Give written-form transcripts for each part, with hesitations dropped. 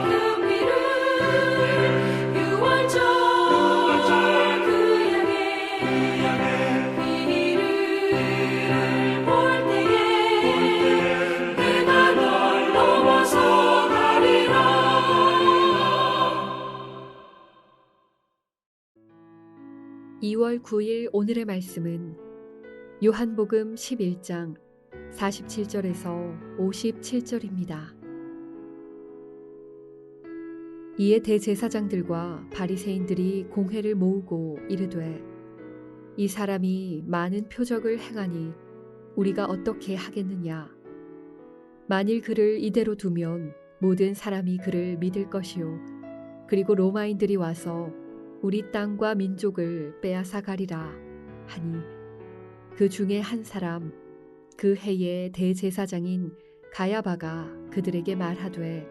그 피를 유월절 그 양의 피를 볼 때에 내가 널 넘어서 가리라. 2월 9일 오늘의 말씀은 요한복음 11장 47절에서 57절입니다. 이에 대제사장들과 바리새인들이 공회를 모으고 이르되 이 사람이 많은 표적을 행하니 우리가 어떻게 하겠느냐. 만일 그를 이대로 두면 모든 사람이 그를 믿을 것이요 그리고 로마인들이 와서 우리 땅과 민족을 빼앗아 가리라 하니 그 중에 한 사람 그 해의 대제사장인 가야바가 그들에게 말하되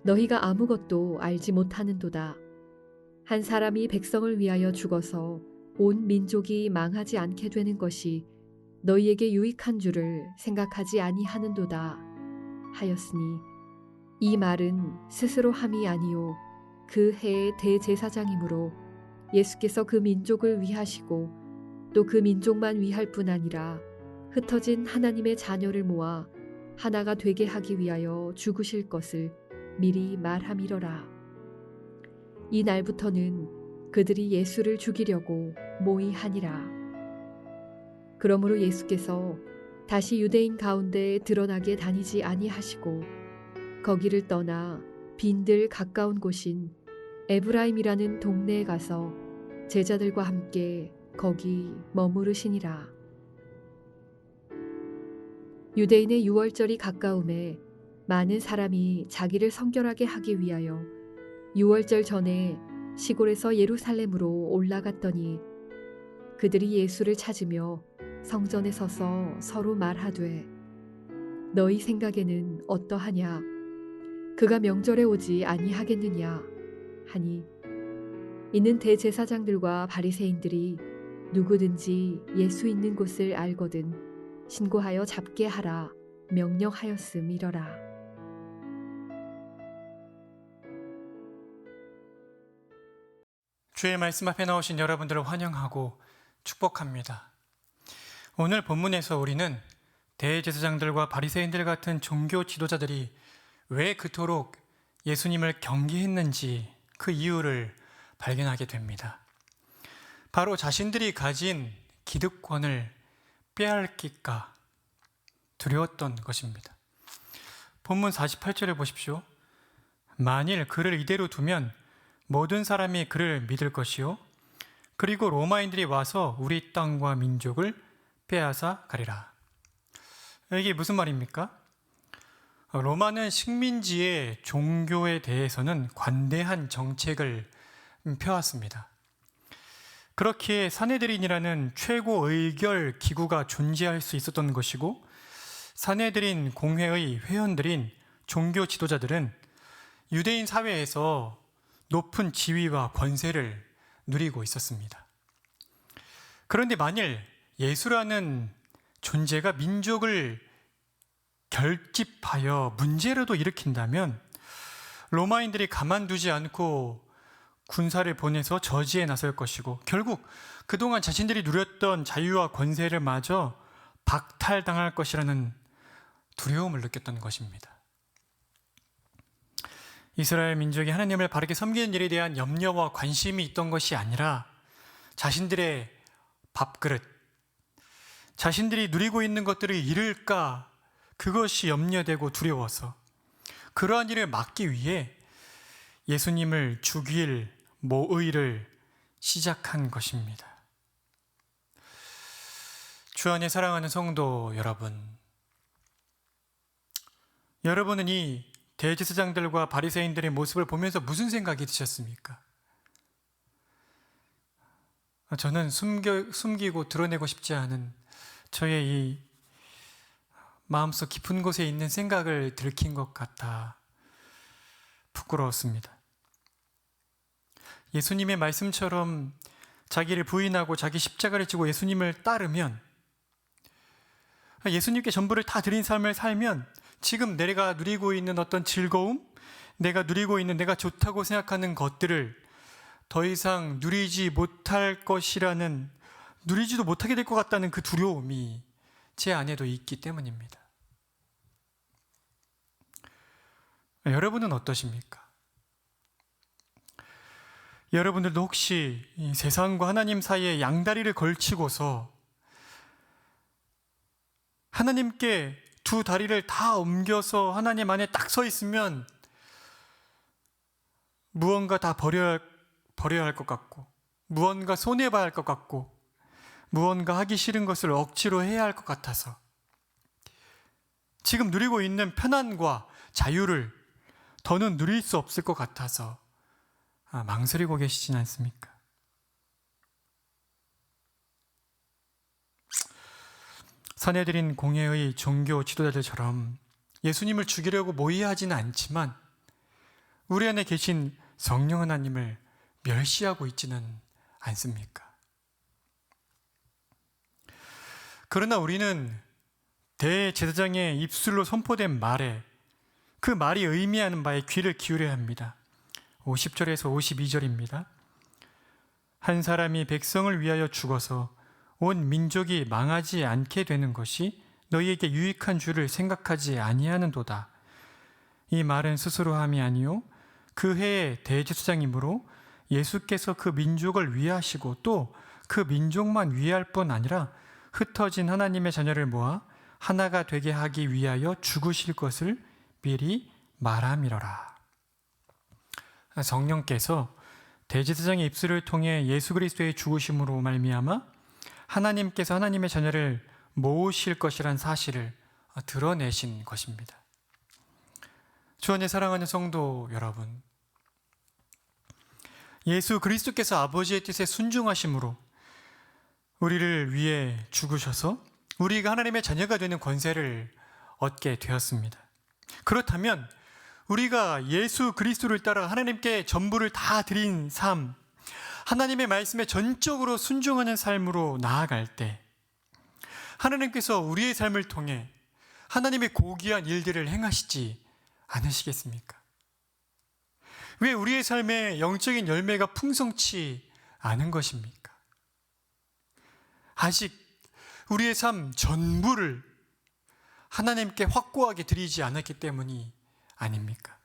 너희가 아무것도 알지 못하는도다. 한 사람이 백성을 위하여 죽어서 온 민족이 망하지 않게 되는 것이 너희에게 유익한 줄을 생각하지 아니하는도다 하였으니 이 말은 스스로 함이 아니요 그 해의 대제사장이므로 예수께서 그 민족을 위하시고 또 그 민족만 위할 뿐 아니라 흩어진 하나님의 자녀를 모아 하나가 되게 하기 위하여 죽으실 것을 미리 말함이러라. 이 날부터는 그들이 예수를 죽이려고 모의하니라. 그러므로 예수께서 다시 유대인 가운데 드러나게 다니지 아니하시고 거기를 떠나 빈들 가까운 곳인 에브라임이라는 동네에 가서 제자들과 함께 거기 머무르시니라. 유대인의 유월절이 가까움에 많은 사람이 자기를 성결하게 하기 위하여 유월절 전에 시골에서 예루살렘으로 올라갔더니 그들이 예수를 찾으며 성전에 서서 서로 말하되 너희 생각에는 어떠하냐. 그가 명절에 오지 아니하겠느냐 하니 이는 대제사장들과 바리새인들이 누구든지 예수 있는 곳을 알거든 신고하여 잡게 하라 명령하였음이러라. 주의 말씀 앞에 나오신 여러분들을 환영하고 축복합니다. 오늘 본문에서 우리는 대제사장들과 바리새인들 같은 종교 지도자들이 왜 그토록 예수님을 경계했는지 그 이유를 발견하게 됩니다. 바로 자신들이 가진 기득권을 빼앗길까 두려웠던 것입니다. 본문 48절에 보십시오. 만일 그를 이대로 두면 모든 사람이 그를 믿을 것이요 그리고 로마인들이 와서 우리 땅과 민족을 빼앗아 가리라. 이게 무슨 말입니까? 로마는 식민지의 종교에 대해서는 관대한 정책을 펴왔습니다. 그렇기에 사네드린이라는 최고 의결 기구가 존재할 수 있었던 것이고 사네드린 공회의 회원들인 종교 지도자들은 유대인 사회에서 높은 지위와 권세를 누리고 있었습니다. 그런데 만일 예수라는 존재가 민족을 결집하여 문제라도 일으킨다면 로마인들이 가만두지 않고 군사를 보내서 저지에 나설 것이고 결국 그동안 자신들이 누렸던 자유와 권세를 마저 박탈당할 것이라는 두려움을 느꼈던 것입니다. 이스라엘 민족이 하나님을 바르게 섬기는 일에 대한 염려와 관심이 있던 것이 아니라 자신들의 밥그릇, 자신들이 누리고 있는 것들을 잃을까 그것이 염려되고 두려워서 그러한 일을 막기 위해 예수님을 죽일 모의를 시작한 것입니다. 주 안에 사랑하는 성도 여러분, 여러분은 이 대제사장들과 바리새인들의 모습을 보면서 무슨 생각이 드셨습니까? 저는 숨기고 드러내고 싶지 않은 저의 이 마음속 깊은 곳에 있는 생각을 들킨 것 같아 부끄러웠습니다. 예수님의 말씀처럼 자기를 부인하고 자기 십자가를 지고 예수님을 따르면, 예수님께 전부를 다 드린 삶을 살면 지금 내가 누리고 있는 어떤 즐거움, 내가 누리고 있는 내가 좋다고 생각하는 것들을 더 이상 누리지도 못하게 될 것 같다는 그 두려움이 제 안에도 있기 때문입니다. 여러분은 어떠십니까? 여러분들도 혹시 이 세상과 하나님 사이에 양다리를 걸치고서 하나님께 두 다리를 다 옮겨서 하나님 안에 딱 서 있으면 무언가 다 버려야 할 것 같고, 무언가 손해봐야 할 것 같고, 무언가 하기 싫은 것을 억지로 해야 할 것 같아서 지금 누리고 있는 편안과 자유를 더는 누릴 수 없을 것 같아서 망설이고 계시진 않습니까? 사내들인 공예의 종교 지도자들처럼 예수님을 죽이려고 모의하지는 않지만 우리 안에 계신 성령 하나님을 멸시하고 있지는 않습니까? 그러나 우리는 대제사장의 입술로 선포된 말에 그 말이 의미하는 바에 귀를 기울여야 합니다. 50절에서 52절입니다. 한 사람이 백성을 위하여 죽어서 온 민족이 망하지 않게 되는 것이 너희에게 유익한 줄을 생각하지 아니하는도다. 이 말은 스스로 함이 아니요 그 해의 대제사장이므로 예수께서 그 민족을 위하시고 또 그 민족만 위할 뿐 아니라 흩어진 하나님의 자녀를 모아 하나가 되게 하기 위하여 죽으실 것을 미리 말함이러라. 성령께서 대제사장의 입술을 통해 예수 그리스도의 죽으심으로 말미암아 하나님께서 하나님의 자녀를 모으실 것이란 사실을 드러내신 것입니다. 주 안에 사랑하는 성도 여러분, 예수 그리스도께서 아버지의 뜻에 순종하심으로 우리를 위해 죽으셔서 우리가 하나님의 자녀가 되는 권세를 얻게 되었습니다. 그렇다면 우리가 예수 그리스도를 따라 하나님께 전부를 다 드린 삶, 하나님의 말씀에 전적으로 순종하는 삶으로 나아갈 때 하나님께서 우리의 삶을 통해 하나님의 고귀한 일들을 행하시지 않으시겠습니까? 왜 우리의 삶에 영적인 열매가 풍성치 않은 것입니까? 아직 우리의 삶 전부를 하나님께 확고하게 드리지 않았기 때문이 아닙니까?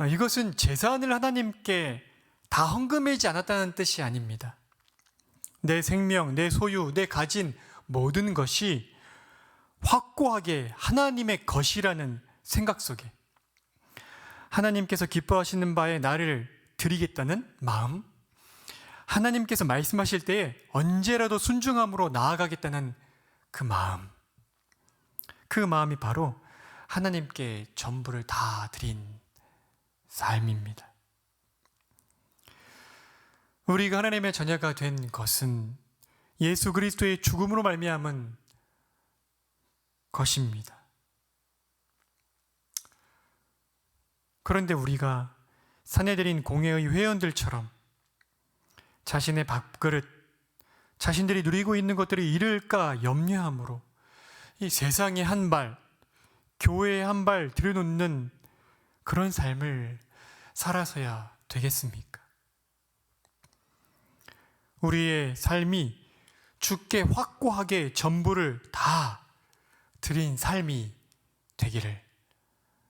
이것은 재산을 하나님께 다 헌금하지 않았다는 뜻이 아닙니다. 내 생명, 내 소유, 내 가진 모든 것이 확고하게 하나님의 것이라는 생각 속에 하나님께서 기뻐하시는 바에 나를 드리겠다는 마음, 하나님께서 말씀하실 때에 언제라도 순종함으로 나아가겠다는 그 마음이 바로 하나님께 전부를 다 드린 삶입니다. 우리가 하나님의 자녀가 된 것은 예수 그리스도의 죽음으로 말미암은 것입니다. 그런데 우리가 사내들인 공회의 회원들처럼 자신의 밥그릇, 자신들이 누리고 있는 것들이 이를까 염려함으로 이 세상에 한 발, 교회에 한 발 들여놓는 그런 삶을 살아서야 되겠습니까? 우리의 삶이 주께 확고하게 전부를 다 드린 삶이 되기를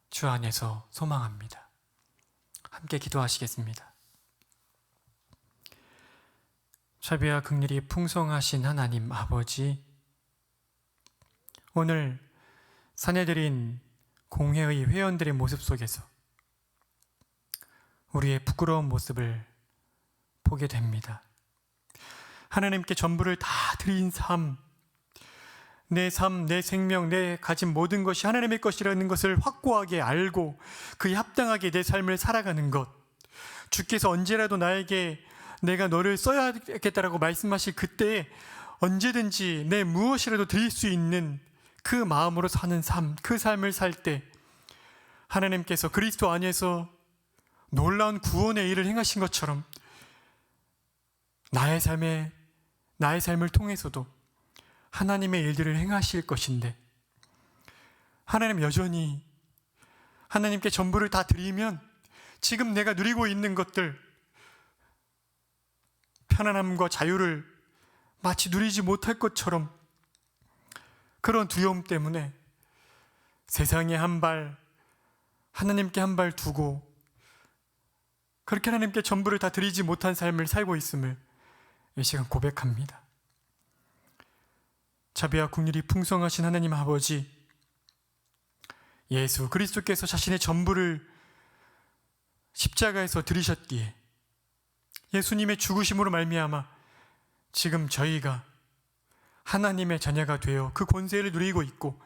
주 안에서 소망합니다. 함께 기도하시겠습니다. 자비와 긍휼이 풍성하신 하나님 아버지, 오늘 사내들인 공회의 회원들의 모습 속에서 우리의 부끄러운 모습을 보게 됩니다. 하나님께 전부를 다 드린 삶, 내 생명, 내 가진 모든 것이 하나님의 것이라는 것을 확고하게 알고 그에 합당하게 내 삶을 살아가는 것, 주께서 언제라도 나에게 내가 너를 써야겠다라고 말씀하실 그때에 언제든지 내 무엇이라도 드릴 수 있는 그 마음으로 사는 삶, 그 삶을 살 때 하나님께서 그리스도 안에서 놀라운 구원의 일을 행하신 것처럼 나의 삶을 통해서도 하나님의 일들을 행하실 것인데 하나님 여전히 하나님께 전부를 다 드리면 지금 내가 누리고 있는 것들, 편안함과 자유를 마치 누리지 못할 것처럼 그런 두려움 때문에 세상에 한 발, 하나님께 한 발 두고 그렇게 하나님께 전부를 다 드리지 못한 삶을 살고 있음을 이 시간 고백합니다. 자비와 긍휼이 풍성하신 하나님 아버지, 예수 그리스도께서 자신의 전부를 십자가에서 드리셨기에 예수님의 죽으심으로 말미암아 지금 저희가 하나님의 자녀가 되어 그 권세를 누리고 있고,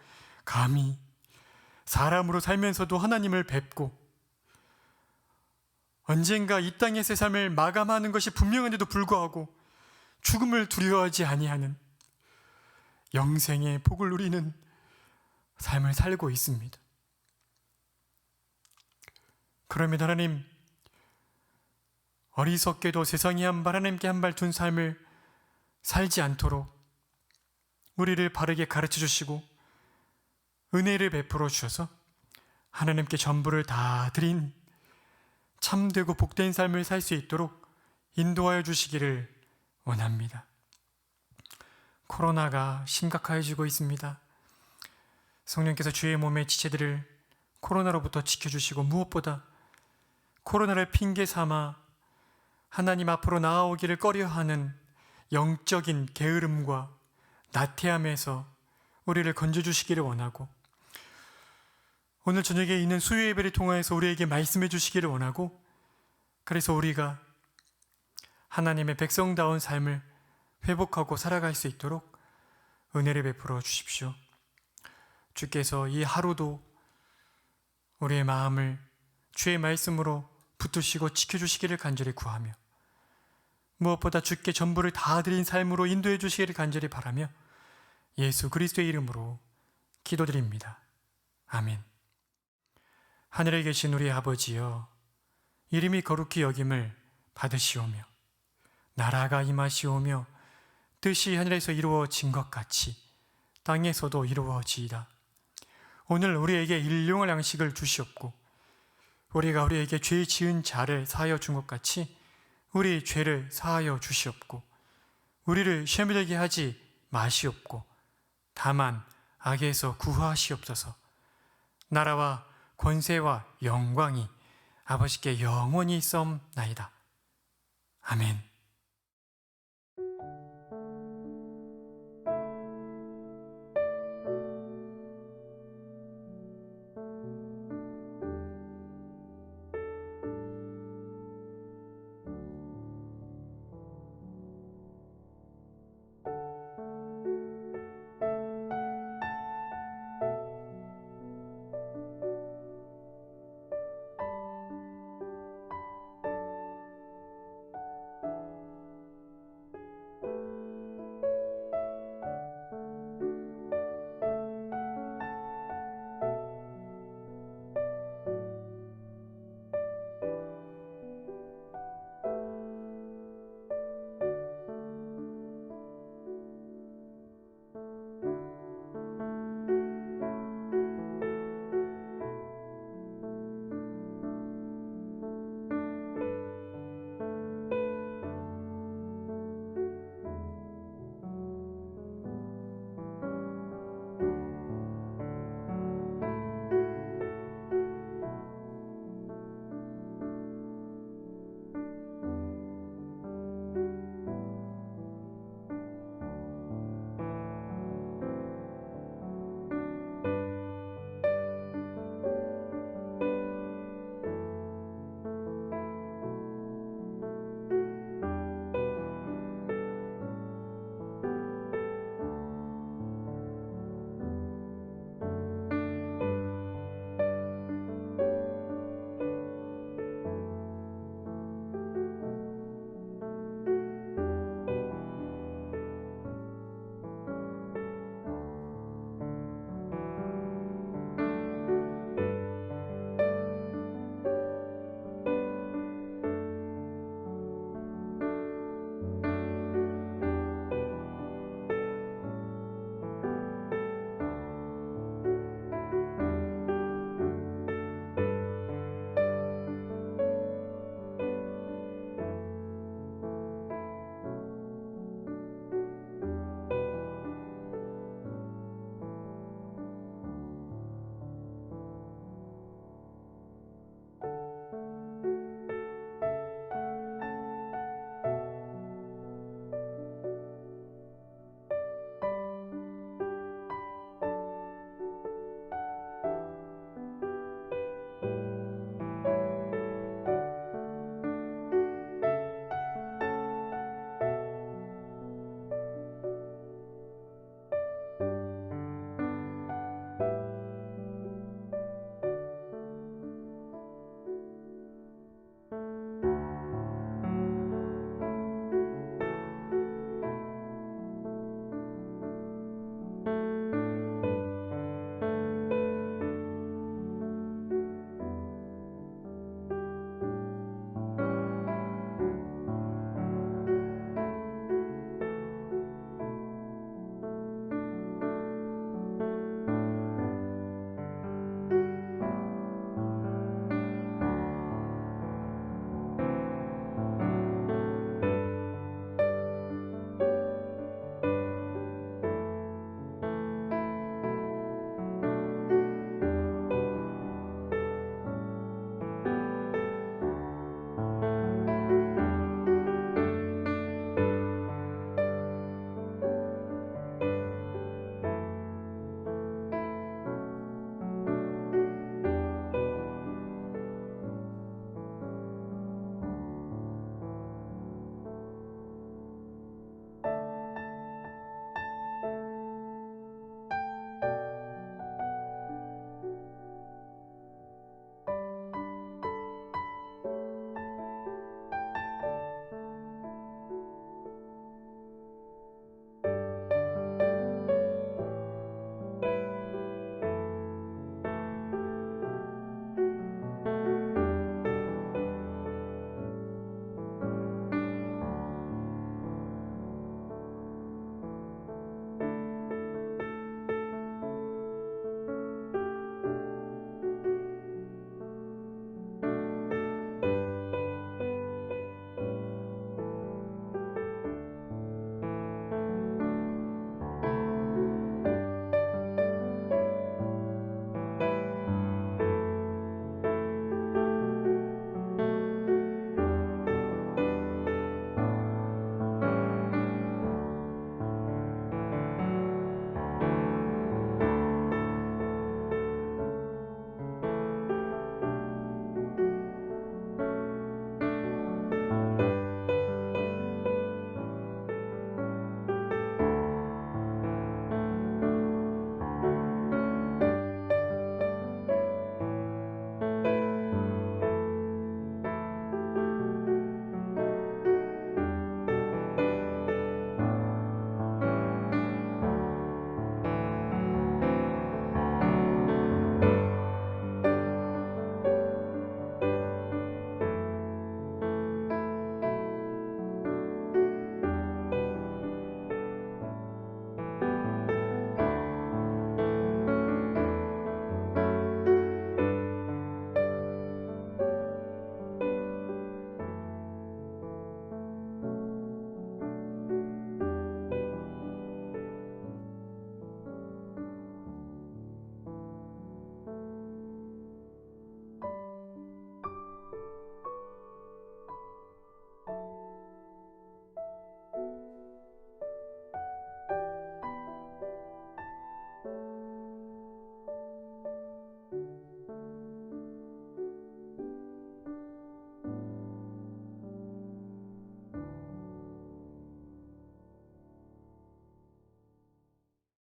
감히 사람으로 살면서도 하나님을 뵙고 언젠가 이 땅에서의 삶을 마감하는 것이 분명한데도 불구하고 죽음을 두려워하지 아니하는 영생의 복을 누리는 삶을 살고 있습니다. 그러면 하나님, 어리석게도 세상에 한 발, 하나님께 한 발 둔 삶을 살지 않도록 우리를 바르게 가르쳐 주시고 은혜를 베풀어 주셔서 하나님께 전부를 다 드린 참되고 복된 삶을 살 수 있도록 인도하여 주시기를 원합니다. 코로나가 심각해지고 있습니다. 성령께서 주의 몸의 지체들을 코로나로부터 지켜주시고, 무엇보다 코로나를 핑계 삼아 하나님 앞으로 나아오기를 꺼려하는 영적인 게으름과 나태함에서 우리를 건져주시기를 원하고, 오늘 저녁에 있는 수요 예배를 통하여서 우리에게 말씀해 주시기를 원하고, 그래서 우리가 하나님의 백성다운 삶을 회복하고 살아갈 수 있도록 은혜를 베풀어 주십시오. 주께서 이 하루도 우리의 마음을 주의 말씀으로 붙드시고 지켜주시기를 간절히 구하며, 무엇보다 주께 전부를 다 드린 삶으로 인도해 주시기를 간절히 바라며 예수 그리스도의 이름으로 기도드립니다. 아멘. 하늘에 계신 우리 아버지여, 이름이 거룩히 여김을 받으시오며 나라가 임하시오며 뜻이 하늘에서 이루어진 것 같이 땅에서도 이루어지이다. 오늘 우리에게 일용할 양식을 주시옵고, 우리가 우리에게 죄 지은 자를 사하여 준 것 같이 우리 죄를 사하여 주시옵고, 우리를 시험에 들게 하지 마시옵고, 다만 악에서 구하시옵소서. 나라와 권세와 영광이 아버지께 영원히 있사옵나이다. 아멘.